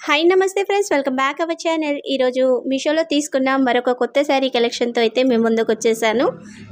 Hi నమస్తే friends, welcome back our channel. ఈరోజు మీషోలో తీసుకున్న మరొక కొత్త శారీ కలెక్షన్తో అయితే మేము ముందుకు వచ్చేసాను.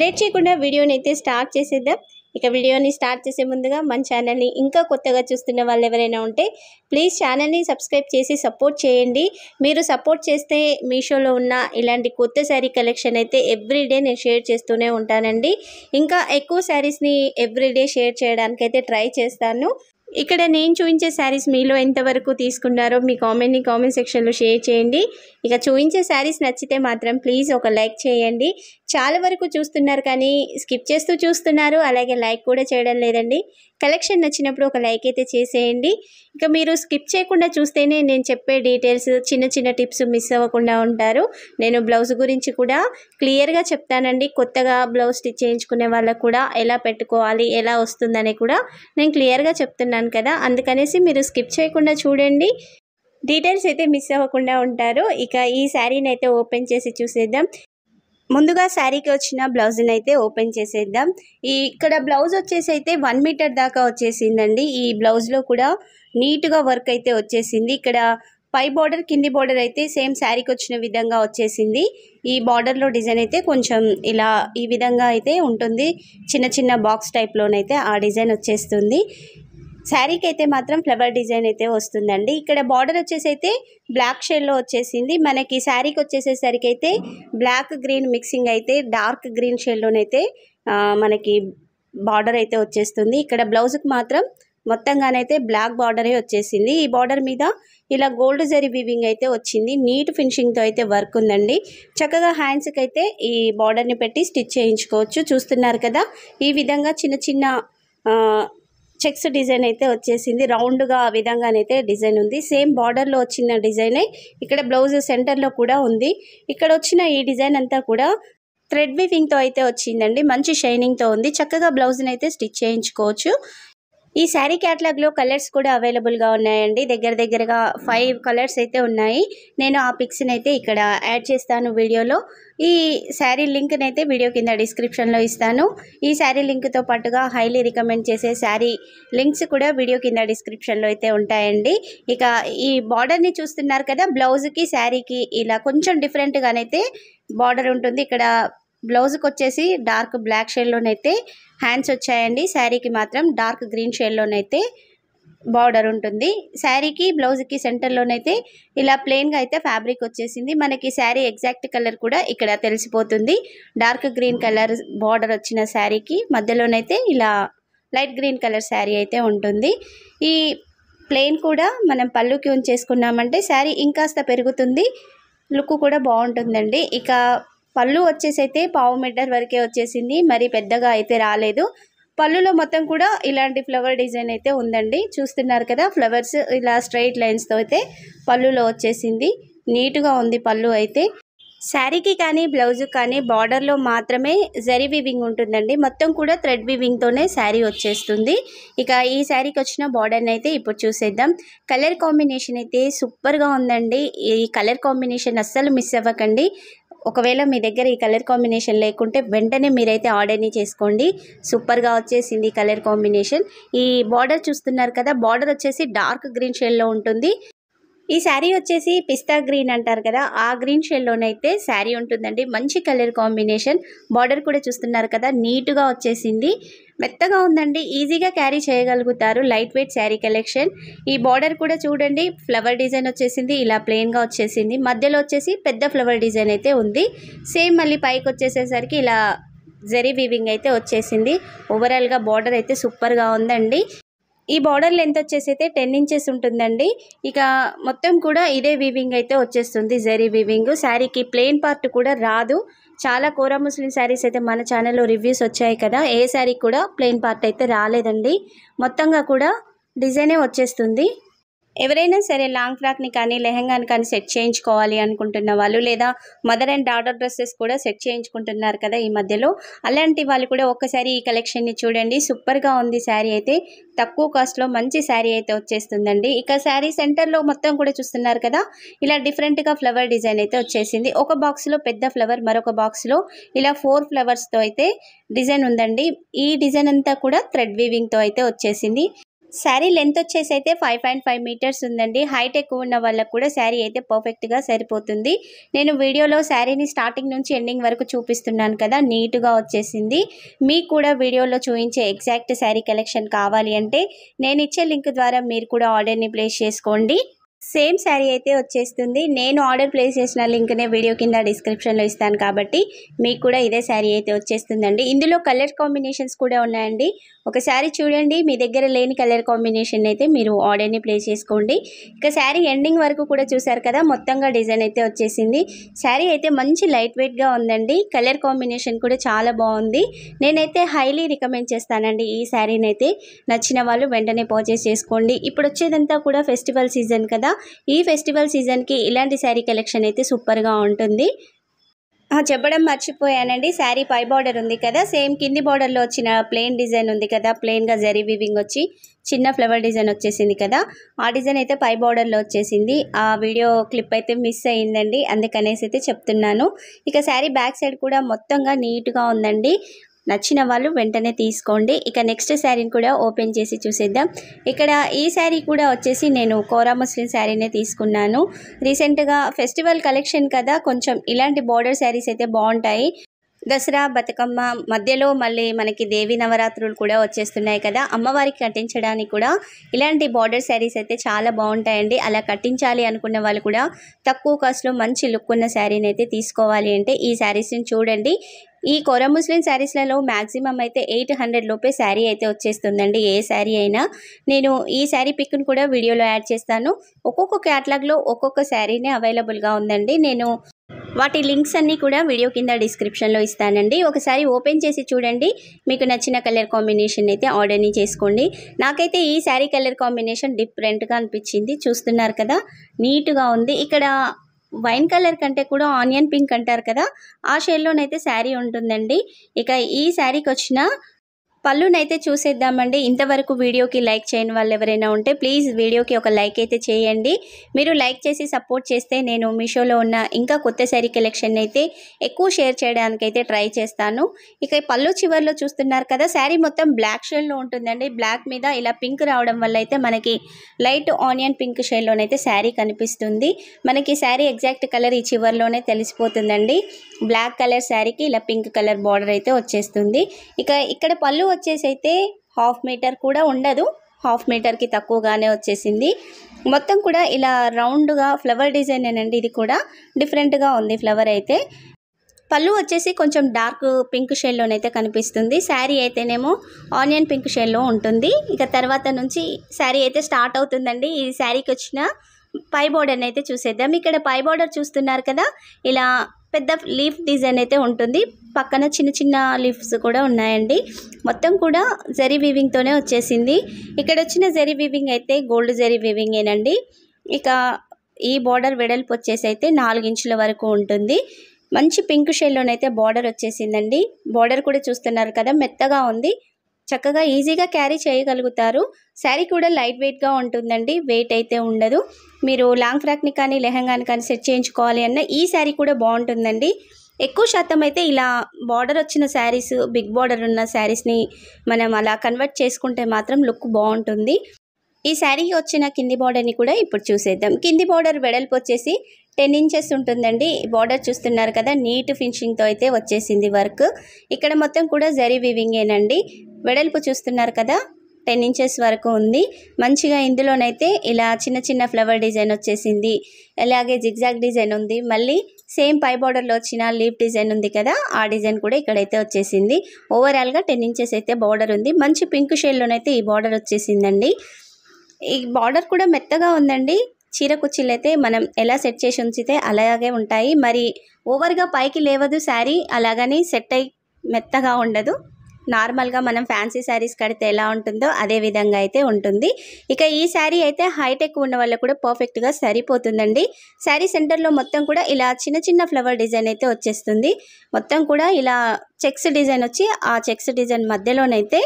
లేట్ చేయకుండా వీడియోని అయితే స్టార్ట్ చేసేద్దాం. ఇక వీడియోని స్టార్ట్ చేసే ముందుగా మన ఛానల్ని ఇంకా కొత్తగా చూస్తున్న వాళ్ళు ఎవరైనా ఉంటే ప్లీజ్ ఛానల్ని సబ్స్క్రైబ్ చేసి సపోర్ట్ చేయండి. మీరు సపోర్ట్ చేస్తే మీషోలో ఉన్న ఇలాంటి కొత్త శారీ కలెక్షన్ అయితే ఎవ్రీడే నేను షేర్ చేస్తూనే ఉంటానండి. ఇంకా ఎక్కువ శారీస్ని ఎవ్రీడే షేర్ చేయడానికి అయితే ట్రై చేస్తాను. ఇక్కడ నేను చూపించే శారీస్ మీలో ఎంతవరకు తీసుకున్నారో మీ కామెంట్ సెక్షన్లో షేర్ చేయండి. ఇక చూపించే శారీస్ నచ్చితే మాత్రం ప్లీజ్ ఒక లైక్ చేయండి. చాలా వరకు చూస్తున్నారు కానీ స్కిప్ చేస్తూ చూస్తున్నారు, అలాగే లైక్ కూడా చేయడం లేదండి. కలెక్షన్ నచ్చినప్పుడు ఒక లైక్ అయితే చేసేయండి. ఇక మీరు స్కిప్ చేయకుండా చూస్తేనే నేను చెప్పే డీటెయిల్స్, చిన్న చిన్న టిప్స్ మిస్ అవ్వకుండా ఉంటారు. నేను బ్లౌజ్ గురించి కూడా క్లియర్గా చెప్తానండి. కొత్తగా బ్లౌజ్ స్టిచ్ చేయించుకునే వాళ్ళకు కూడా ఎలా పెట్టుకోవాలి, ఎలా వస్తుందని కూడా నేను క్లియర్గా చెప్తున్నాను కదా. అందుకనేసి మీరు స్కిప్ చేయకుండా చూడండి, డీటెయిల్స్ అయితే మిస్ అవ్వకుండా ఉంటారు. ఇక ఈ శారీని అయితే ఓపెన్ చేసి చూసేద్దాం. ముందుగా శారీకి వచ్చిన బ్లౌజ్ని అయితే ఓపెన్ చేసేద్దాం. ఇక్కడ బ్లౌజ్ వచ్చేసి అయితే 1 మీటర్ దాకా వచ్చేసిందండి. ఈ బ్లౌజ్లో కూడా నీట్గా వర్క్ అయితే వచ్చేసింది. ఇక్కడ పై బార్డర్, కింది బార్డర్ అయితే సేమ్ శారీకి వచ్చిన విధంగా వచ్చేసింది. ఈ బార్డర్లో డిజైన్ అయితే కొంచెం ఇలా ఈ విధంగా అయితే ఉంటుంది. చిన్న చిన్న బాక్స్ టైప్లోనైతే ఆ డిజైన్ వచ్చేస్తుంది. శారీకి అయితే మాత్రం ఫ్లవర్ డిజైన్ అయితే వస్తుందండి. ఇక్కడ బార్డర్ వచ్చేసి అయితే బ్లాక్ షేడ్లో వచ్చేసింది. మనకి శారీకి వచ్చేసేసరికి అయితే బ్లాక్ గ్రీన్ మిక్సింగ్ అయితే డార్క్ గ్రీన్ షేడ్లోనైతే మనకి బార్డర్ అయితే వచ్చేస్తుంది. ఇక్కడ బ్లౌజ్కి మాత్రం మొత్తంగానైతే బ్లాక్ బార్డరే వచ్చేసింది. ఈ బార్డర్ మీద ఇలా గోల్డ్ జరీ వీవింగ్ అయితే వచ్చింది. నీట్ ఫినిషింగ్తో అయితే వర్క్ ఉందండి. చక్కగా హ్యాండ్స్కి అయితే ఈ బార్డర్ని పెట్టి స్టిచ్ చేయించుకోవచ్చు. చూస్తున్నారు కదా, ఈ విధంగా చిన్న చిన్న చెక్స్ డిజైన్ అయితే వచ్చేసింది. రౌండ్గా ఆ విధంగానైతే డిజైన్ ఉంది. సేమ్ బార్డర్లో వచ్చిన డిజైనే ఇక్కడ బ్లౌజ్ సెంటర్లో కూడా ఉంది. ఇక్కడ వచ్చిన ఈ డిజైన్ అంతా కూడా థ్రెడ్ వీవింగ్తో అయితే వచ్చిందండి. మంచి షైనింగ్తో ఉంది. చక్కగా బ్లౌజ్ని అయితే స్టిచ్ చేయించుకోవచ్చు. ఈ శారీ క్యాటలాగ్లో కలర్స్ కూడా అవైలబుల్గా ఉన్నాయండి. దగ్గరగా 5 కలర్స్ అయితే ఉన్నాయి. నేను ఆ పిక్స్ని అయితే ఇక్కడ యాడ్ చేస్తాను వీడియోలో. ఈ శారీ లింక్ని అయితే వీడియో కింద డిస్క్రిప్షన్లో ఇస్తాను. ఈ శారీ లింక్తో పాటుగా హైలీ రికమెండ్ చేసే శారీ లింక్స్ కూడా వీడియో కింద డిస్క్రిప్షన్లో అయితే ఉంటాయండి. ఇక ఈ బార్డర్ని చూస్తున్నారు కదా, బ్లౌజ్కి శారీకి ఇలా కొంచెం డిఫరెంట్గానైతే బార్డర్ ఉంటుంది. ఇక్కడ బ్లౌజ్కి వచ్చేసి డార్క్ బ్లాక్ షేడ్లోనైతే హ్యాండ్స్ వచ్చాయండి. శారీకి మాత్రం డార్క్ గ్రీన్ షేడ్లోనైతే బార్డర్ ఉంటుంది. శారీకి బ్లౌజ్కి సెంటర్లోనైతే ఇలా ప్లెయిన్గా అయితే ఫ్యాబ్రిక్ వచ్చేసింది. మనకి శారీ ఎగ్జాక్ట్ కలర్ కూడా ఇక్కడ తెలిసిపోతుంది. డార్క్ గ్రీన్ కలర్ బార్డర్ వచ్చిన శారీకి మధ్యలోనైతే ఇలా లైట్ గ్రీన్ కలర్ శారీ అయితే ఉంటుంది. ఈ ప్లెయిన్ కూడా మనం పళ్ళుకి ఉంచేసుకున్నామంటే శారీ ఇంకాస్త పెరుగుతుంది, లుక్ కూడా బాగుంటుందండి. ఇక పళ్ళు వచ్చేసి అయితే 1/2 మీటర్ వరకే వచ్చేసింది, మరి పెద్దగా అయితే రాలేదు. పళ్ళులో మొత్తం కూడా ఇలాంటి ఫ్లవర్ డిజైన్ అయితే ఉందండి. చూస్తున్నారు కదా, ఫ్లవర్స్ ఇలా స్ట్రైట్ లైన్స్తో అయితే పళ్ళులో వచ్చేసింది. నీట్గా ఉంది పళ్ళు అయితే. శారీకి కానీ బ్లౌజ్కి కానీ బార్డర్లో మాత్రమే జరీ వీవింగ్ ఉంటుందండి. మొత్తం కూడా థ్రెడ్ వీవింగ్తోనే శారీ వచ్చేస్తుంది. ఇక ఈ శారీకి వచ్చిన బార్డర్ని అయితే ఇప్పుడు చూసేద్దాం. కలర్ కాంబినేషన్ అయితే సూపర్గా ఉందండి. ఈ కలర్ కాంబినేషన్ అస్సలు మిస్ అవ్వకండి. ఒకవేళ మీ దగ్గర ఈ కలర్ కాంబినేషన్ లేకుంటే వెంటనే మీరైతే ఆర్డర్ని చేసుకోండి. సూపర్గా వచ్చేసింది కలర్ కాంబినేషన్. ఈ బార్డర్ చూస్తున్నారు కదా, బార్డర్ వచ్చేసి డార్క్ గ్రీన్ షేడ్లో ఉంటుంది. ఈ శారీ వచ్చేసి పిస్తా గ్రీన్ అంటారు కదా, ఆ గ్రీన్ షేడ్లోనైతే శారీ ఉంటుందండి. మంచి కలర్ కాంబినేషన్. బార్డర్ కూడా చూస్తున్నారు కదా, నీట్గా వచ్చేసింది. మెత్తగా ఉందండి, ఈజీగా క్యారీ చేయగలుగుతారు. Light weight sari collection. ఈ బార్డర్ కూడా చూడండి, ఫ్లవర్ డిజైన్ వచ్చేసింది, ఇలా ప్లెయిన్గా వచ్చేసింది. మధ్యలో వచ్చేసి పెద్ద ఫ్లవర్ డిజైన్ అయితే ఉంది. సేమ్ మళ్ళీ పైకి వచ్చేసేసరికి ఇలా జరీ వీవింగ్ అయితే వచ్చేసింది. ఓవరాల్గా బార్డర్ అయితే సూపర్గా ఉందండి. ఈ బార్డర్ లెంత్ వచ్చేసి అయితే 10 ఇంచెస్ ఉంటుందండి. ఇక మొత్తం కూడా ఇదే వీవింగ్ అయితే వచ్చేస్తుంది, జరీ వీవింగ్. శారీకి ప్లెయిన్ పార్ట్ కూడా రాదు. చాలా కోరా ముస్లిం శారీస్ అయితే మన ఛానల్లో రివ్యూస్ వచ్చాయి కదా, ఏ శారీ కూడా ప్లెయిన్ పార్ట్ అయితే రాలేదండి. మొత్తంగా కూడా డిజైనే వచ్చేస్తుంది. ఎవరైనా సరే లాంగ్ ఫ్రాక్ని కానీ లెహంగాని కానీ సెట్ చేయించుకోవాలి అనుకుంటున్న వాళ్ళు, లేదా మదర్ అండ్ డాటర్ డ్రెస్సెస్ కూడా సెట్ చేయించుకుంటున్నారు కదా ఈ మధ్యలో, అలాంటి వాళ్ళు కూడా ఒక్కసారి ఈ కలెక్షన్ని చూడండి. సూపర్గా ఉంది శారీ అయితే. తక్కువ కాస్ట్లో మంచి శారీ అయితే వచ్చేస్తుందండి. ఇక శారీ సెంటర్లో మొత్తం కూడా చూస్తున్నారు కదా, ఇలా డిఫరెంట్గా ఫ్లవర్ డిజైన్ అయితే వచ్చేసింది. ఒక బాక్స్లో పెద్ద ఫ్లవర్, మరొక బాక్స్లో ఇలా 4 ఫ్లవర్స్తో అయితే డిజైన్ ఉందండి. ఈ డిజైన్ అంతా కూడా థ్రెడ్ వీవింగ్తో అయితే వచ్చేసింది. శారీ లెంత్ వచ్చేసి అయితే 5.5 మీటర్స్ ఉందండి. హైట్ ఎక్కువ ఉన్న వాళ్ళకు కూడా శారీ అయితే పర్ఫెక్ట్గా సరిపోతుంది. నేను వీడియోలో శారీని స్టార్టింగ్ నుంచి ఎండింగ్ వరకు చూపిస్తున్నాను కదా, నీట్గా వచ్చేసింది. మీకు కూడా వీడియోలో చూపించే ఎగ్జాక్ట్ శారీ కలెక్షన్ కావాలి అంటే నేను ఇచ్చే లింక్ ద్వారా మీరు కూడా ఆర్డర్ని ప్లేస్ చేసుకోండి. సేమ్ శారీ అయితే వచ్చేస్తుంది. నేను ఆర్డర్ ప్లేస్ చేసిన లింక్నే వీడియో కింద డిస్క్రిప్షన్లో ఇస్తాను కాబట్టి మీకు కూడా ఇదే శారీ అయితే వచ్చేస్తుందండి. ఇందులో కలర్ కాంబినేషన్స్ కూడా ఉన్నాయండి. ఒకసారి చూడండి, మీ దగ్గర లేని కలర్ కాంబినేషన్ అయితే మీరు ఆర్డర్ని ప్లేస్ చేసుకోండి. ఇక శారీ ఎండింగ్ వరకు కూడా చూసారు కదా, మొత్తంగా డిజైన్ అయితే వచ్చేసింది. శారీ అయితే మంచి లైట్ వెయిట్గా ఉందండి. కలర్ కాంబినేషన్ కూడా చాలా బాగుంది. నేనైతే హైలీ రికమెండ్ చేస్తానండి ఈ శారీని అయితే. నచ్చిన వాళ్ళు వెంటనే పర్చేస్ చేసుకోండి. ఇప్పుడు వచ్చేదంతా కూడా ఫెస్టివల్ సీజన్ కదా, ఈ ఫెస్టివల్ సీజన్కి ఇలాంటి శారీ కలెక్షన్ అయితే సూపర్గా ఉంటుంది. చెప్పడం మర్చిపోయానండి, శారీ పై బార్డర్ ఉంది కదా, సేమ్ కింది బార్డర్లో వచ్చిన ప్లెయిన్ డిజైన్ ఉంది కదా, ప్లెయిన్గా జరీ వీవింగ్ వచ్చి చిన్న ఫ్లవర్ డిజైన్ వచ్చేసింది కదా, ఆ డిజైన్ అయితే పై బార్డర్లో వచ్చేసింది. ఆ వీడియో క్లిప్ అయితే మిస్ అయ్యిందండి, అందుకనేసి అయితే చెప్తున్నాను. ఇక శారీ బ్యాక్ సైడ్ కూడా మొత్తంగా నీట్గా ఉందండి. నచ్చిన వాళ్ళు వెంటనే తీసుకోండి. ఇక నెక్స్ట్ శారీని కూడా ఓపెన్ చేసి చూసేద్దాం. ఇక్కడ ఈ శారీ కూడా వచ్చేసి నేను కోరా ముస్లిం శారీనే తీసుకున్నాను. రీసెంట్గా ఫెస్టివల్ కలెక్షన్ కదా, కొంచెం ఇలాంటి బార్డర్ శారీస్ అయితే బాగుంటాయి. దసరా బతుకమ్మ మధ్యలో మళ్ళీ మనకి దేవి నవరాత్రులు కూడా వచ్చేస్తున్నాయి కదా, అమ్మవారికి కట్టించడానికి కూడా ఇలాంటి బార్డర్ శారీస్ అయితే చాలా బాగుంటాయండి. అలా కట్టించాలి అనుకున్న వాళ్ళు కూడా తక్కువ కాస్ట్లో మంచి లుక్ ఉన్న శారీని అయితే తీసుకోవాలి అంటే ఈ శారీస్ని చూడండి. ఈ కోరా ముస్లిం శారీస్లలో మ్యాక్సిమం అయితే 800 లోపే శారీ అయితే వచ్చేస్తుందండి, ఏ శారీ అయినా. నేను ఈ శారీ పిక్ను కూడా వీడియోలో యాడ్ చేస్తాను. ఒక్కొక్క క్యాటలాగ్లో ఒక్కొక్క శారీనే అవైలబుల్గా ఉందండి. నేను వాటి లింక్స్ అన్నీ కూడా వీడియో కింద డిస్క్రిప్షన్లో ఇస్తానండి. ఒకసారి ఓపెన్ చేసి చూడండి, మీకు నచ్చిన కలర్ కాంబినేషన్ అయితే ఆర్డర్ని చేసుకోండి. నాకైతే ఈ శారీ కలర్ కాంబినేషన్ డిఫరెంట్గా అనిపించింది. చూస్తున్నారు కదా, నీట్గా ఉంది. ఇక్కడ వైన్ కలర్ కంటే కూడా ఆనియన్ పింక్ అంటారు కదా, ఆ షేడ్లోనైతే శారీ ఉంటుందండి. ఇక ఈ శారీకి వచ్చిన పళ్ళునైతే చూసేద్దామండి. ఇంతవరకు వీడియోకి లైక్ చేయని వాళ్ళు ఎవరైనా ఉంటే ప్లీజ్ వీడియోకి ఒక లైక్ అయితే చేయండి. మీరు లైక్ చేసి సపోర్ట్ చేస్తే నేను మీషోలో ఉన్న ఇంకా కొత్త శారీ కలెక్షన్ అయితే ఎక్కువ షేర్ చేయడానికైతే ట్రై చేస్తాను. ఇక పళ్ళు చివర్లో చూస్తున్నారు కదా, శారీ మొత్తం బ్లాక్ షేడ్లో ఉంటుందండి. బ్లాక్ మీద ఇలా పింక్ రావడం వల్ల అయితే మనకి లైట్ ఆనియన్ పింక్ షేడ్లోనైతే శారీ కనిపిస్తుంది. మనకి శారీ ఎగ్జాక్ట్ కలర్ ఈ చివర్లోనే తెలిసిపోతుందండి. బ్లాక్ కలర్ శారీకి ఇలా పింక్ కలర్ బార్డర్ అయితే వచ్చేస్తుంది. ఇక ఇక్కడ పళ్ళు వచ్చేసి అయితే 1/2 మీటర్ కూడా ఉండదు, 1/2 మీటర్కి తక్కువగానే వచ్చేసింది. మొత్తం కూడా ఇలా రౌండ్గా ఫ్లవర్ డిజైన్ ఏనండి, ఇది కూడా డిఫరెంట్గా ఉంది ఫ్లవర్ అయితే. పళ్ళు వచ్చేసి కొంచెం డార్క్ పింక్ షేడ్లోనైతే కనిపిస్తుంది. శారీ అయితేనేమో ఆనియన్ పింక్ షేడ్లో ఉంటుంది. ఇక తర్వాత నుంచి శారీ అయితే స్టార్ట్ అవుతుందండి. ఈ శారీకి వచ్చిన పై బార్డర్ని అయితే చూసేద్దాం. ఇక్కడ పై బార్డర్ చూస్తున్నారు కదా, ఇలా పెద్ద లీఫ్ డిజైన్ అయితే ఉంటుంది. పక్కన చిన్న చిన్న లీఫ్స్ కూడా ఉన్నాయండి. మొత్తం కూడా జరీ వీవింగ్తోనే వచ్చేసింది. ఇక్కడ వచ్చిన జరీ వీవింగ్ అయితే గోల్డ్ జరీ వీవింగేనండి. ఇక ఈ బార్డర్ వెడల్పు వచ్చేసి అయితే 4 ఇంచుల వరకు ఉంటుంది. మంచి పింక్ షేడ్లోనైతే బార్డర్ వచ్చేసిందండి. బార్డర్ కూడా చూస్తున్నారు కదా, మెత్తగా ఉంది. చక్కగా ఈజీగా క్యారీ చేయగలుగుతారు. శారీ కూడా లైట్ వెయిట్గా ఉంటుందండి, వెయిట్ అయితే ఉండదు. మీరు లాంగ్ ఫ్రాక్ని కానీ లెహంగాని కానీ సెట్ చేయించుకోవాలి అన్న ఈ శారీ కూడా బాగుంటుందండి. ఎక్కువ శాతం అయితే ఇలా బార్డర్ వచ్చిన శారీస్, బిగ్ బార్డర్ ఉన్న శారీస్ని మనం అలా కన్వర్ట్ చేసుకుంటే మాత్రం లుక్ బాగుంటుంది. ఈ శారీకి వచ్చిన కింది బార్డర్ని కూడా ఇప్పుడు చూసేద్దాం. కింది బార్డర్ వెడల్పు వచ్చేసి 10 ఇంచెస్ ఉంటుందండి. బార్డర్ చూస్తున్నారు కదా, నీట్ ఫినిషింగ్తో అయితే వచ్చేసింది వర్క్. ఇక్కడ మొత్తం కూడా జరీ వీవింగేనండి. వెడల్పు చూస్తున్నారు కదా, 10 ఇంచెస్ వరకు ఉంది. మంచిగా ఇందులోనైతే ఇలా చిన్న చిన్న ఫ్లవర్ డిజైన్ వచ్చేసింది. అలాగే జిగ్జాగ్ డిజైన్ ఉంది. మళ్ళీ సేమ్ పై బార్డర్లో వచ్చిన లీఫ్ డిజైన్ ఉంది కదా, ఆ డిజైన్ కూడా ఇక్కడైతే వచ్చేసింది. ఓవరాల్గా 10 ఇంచెస్ అయితే బార్డర్ ఉంది. మంచి పింక్ షేడ్లోనైతే ఈ బార్డర్ వచ్చేసిందండి. ఈ బార్డర్ కూడా మెత్తగా ఉందండి. చీర కుర్చీలు అయితే మనం ఎలా సెట్ చేసి ఉంచితే అలాగే ఉంటాయి. మరి ఓవర్గా పైకి లేవదు శారీ, అలాగని సెట్ అయి మెత్తగా ఉండదు. నార్మల్గా మనం ఫ్యాన్సీ శారీస్ కడితే ఎలా ఉంటుందో అదే విధంగా అయితే ఉంటుంది. ఇక ఈ శారీ అయితే హైట్ ఎక్కువ ఉన్న వాళ్ళకు కూడా పర్ఫెక్ట్గా సరిపోతుందండి. శారీ సెంటర్లో మొత్తం కూడా ఇలా చిన్న చిన్న ఫ్లవర్ డిజైన్ అయితే వచ్చేస్తుంది. మొత్తం కూడా ఇలా చెక్స్ డిజైన్ వచ్చి ఆ చెక్స్ డిజైన్ మధ్యలోనైతే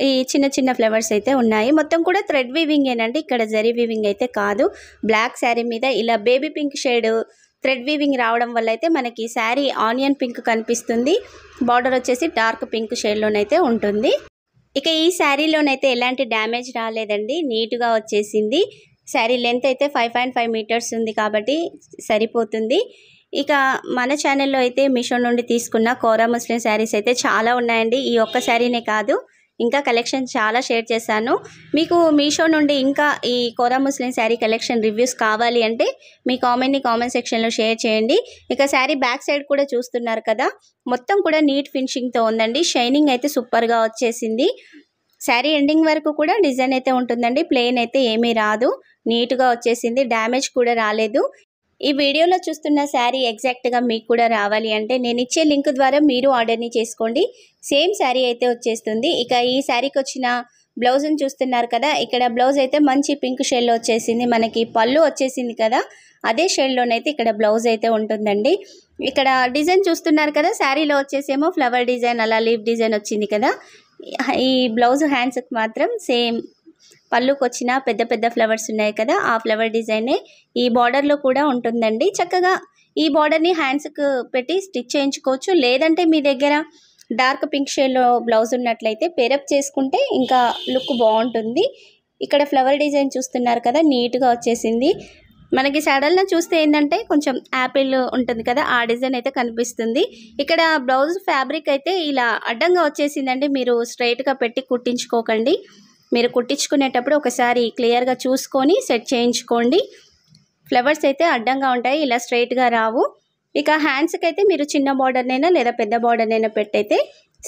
ఈ చిన్న చిన్న ఫ్లవర్స్ అయితే ఉన్నాయి. మొత్తం కూడా థ్రెడ్ వీవింగ్ ఏనండి, ఇక్కడ జరీ వీవింగ్ అయితే కాదు. బ్లాక్ శారీ మీద ఇలా baby pink shade thread weaving రావడం వల్ల అయితే మనకి శారీ ఆనియన్ పింక్ కనిపిస్తుంది. బార్డర్ వచ్చేసి డార్క్ పింక్ షేడ్లోనైతే ఉంటుంది. ఇక ఈ శారీలోనైతే ఎలాంటి డ్యామేజ్ రాలేదండి, నీట్గా వచ్చేసింది. శారీ లెంత్ అయితే 5.5 మీటర్స్ ఉంది కాబట్టి సరిపోతుంది. ఇక మన ఛానల్లో అయితే మీషో నుండి తీసుకున్న కోరా ముస్లిం శారీస్ అయితే చాలా ఉన్నాయండి. ఈ ఒక్క శారీనే కాదు, ఇంకా కలెక్షన్ చాలా షేర్ చేశాను. మీకు మీషో నుండి ఇంకా ఈ కోరా ముస్లిం శారీ కలెక్షన్ రివ్యూస్ కావాలి అంటే మీ కామెంట్ సెక్షన్లో షేర్ చేయండి. ఇక శారీ బ్యాక్ సైడ్ కూడా చూస్తున్నారు కదా, మొత్తం కూడా నీట్ ఫినిషింగ్తో ఉందండి. షైనింగ్ అయితే సూపర్గా వచ్చేసింది. శారీ ఎండింగ్ వరకు కూడా డిజైన్ అయితే ఉంటుందండి, ప్లెయిన్ అయితే ఏమీ రాదు, నీట్గా వచ్చేసింది, డ్యామేజ్ కూడా రాలేదు. ఈ వీడియోలో చూస్తున్న శారీ ఎగ్జాక్ట్గా మీకు కూడా రావాలి అంటే నేను ఇచ్చే లింక్ ద్వారా మీరు ఆర్డర్ని చేసుకోండి, సేమ్ శారీ అయితే వచ్చేస్తుంది. ఇక ఈ శారీకి వచ్చిన బ్లౌజ్ని చూస్తున్నారు కదా, ఇక్కడ బ్లౌజ్ అయితే మంచి పింక్ షేడ్లో వచ్చేసింది. మనకి పళ్ళు వచ్చేసింది కదా, అదే షేడ్లోనైతే ఇక్కడ బ్లౌజ్ అయితే ఉంటుందండి. ఇక్కడ డిజైన్ చూస్తున్నారు కదా, శారీలో వచ్చేసేమో ఫ్లవర్ డిజైన్ అలా లీఫ్ డిజైన్ వచ్చింది కదా, ఈ బ్లౌజ్ హ్యాండ్స్కి మాత్రం సేమ్ పళ్ళుకి వచ్చిన పెద్ద పెద్ద ఫ్లవర్స్ ఉన్నాయి కదా, ఆ ఫ్లవర్ డిజైనే ఈ బార్డర్లో కూడా ఉంటుందండి. చక్కగా ఈ బార్డర్ని హ్యాండ్స్కి పెట్టి స్టిచ్ చేయించుకోవచ్చు, లేదంటే మీ దగ్గర డార్క్ పింక్ షేడ్లో బ్లౌజ్ ఉన్నట్లయితే పేరప్ చేసుకుంటే ఇంకా లుక్ బాగుంటుంది. ఇక్కడ ఫ్లవర్ డిజైన్ చూస్తున్నారు కదా, నీట్గా వచ్చేసింది. మనకి సడల్గా చూస్తే ఏంటంటే కొంచెం యాపిల్ ఉంటుంది కదా, ఆ డిజైన్ అయితే కనిపిస్తుంది. ఇక్కడ బ్లౌజ్ ఫ్యాబ్రిక్ అయితే ఇలా అడ్డంగా వచ్చేసిందండి, మీరు స్ట్రైట్గా పెట్టి కుట్టించుకోకండి. మీరు కుట్టించుకునేటప్పుడు ఒకసారి క్లియర్గా చూసుకొని సెట్ చేయించుకోండి. ఫ్లవర్స్ అయితే అడ్డంగా ఉంటాయి, ఇలా స్ట్రైట్గా రావు. ఇక హ్యాండ్స్కి అయితే మీరు చిన్న బార్డర్నైనా లేదా పెద్ద బార్డర్నైనా పెట్టయితే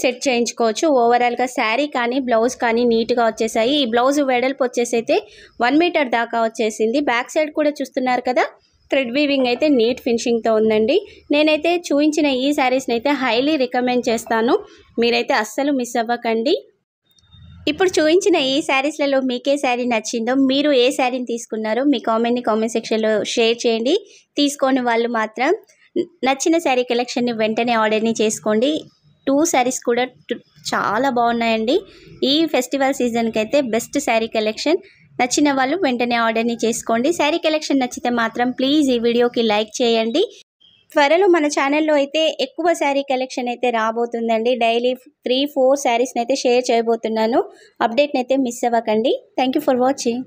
సెట్ చేయించుకోవచ్చు. ఓవరాల్గా శారీ కానీ బ్లౌజ్ కానీ నీట్గా వచ్చేసాయి. ఈ బ్లౌజ్ వెడల్పు వచ్చేసి అయితే 1 మీటర్ దాకా వచ్చేసింది. బ్యాక్ సైడ్ కూడా చూస్తున్నారు కదా, థ్రెడ్ వీవింగ్ అయితే నీట్ ఫినిషింగ్తో ఉందండి. నేనైతే చూపించిన ఈ శారీస్ని అయితే హైలీ రికమెండ్ చేస్తాను, మీరైతే అస్సలు మిస్ అవ్వకండి. ఇప్పుడు చూపించిన ఈ శారీస్లలో మీకే శారీ నచ్చిందో, మీరు ఏ శారీని తీసుకున్నారో మీ కామెంట్ సెక్షన్లో షేర్ చేయండి. తీసుకోని వాళ్ళు మాత్రం నచ్చిన శారీ కలెక్షన్ని వెంటనే ఆర్డర్ని చేసుకోండి. 2 శారీస్ కూడా చాలా బాగున్నాయండి. ఈ ఫెస్టివల్ సీజన్కి అయితే బెస్ట్ శారీ కలెక్షన్. నచ్చిన వాళ్ళు వెంటనే ఆర్డర్ని చేసుకోండి. శారీ కలెక్షన్ నచ్చితే మాత్రం ప్లీజ్ ఈ వీడియోకి లైక్ చేయండి. త్వరలో మన ఛానల్లో అయితే ఎక్కువ శారీ కలెక్షన్ అయితే రాబోతుందండి. డైలీ 3-4 శారీస్ని అయితే షేర్ చేయబోతున్నాను. అప్డేట్ని అయితే మిస్ అవ్వకండి. Thank you for watching.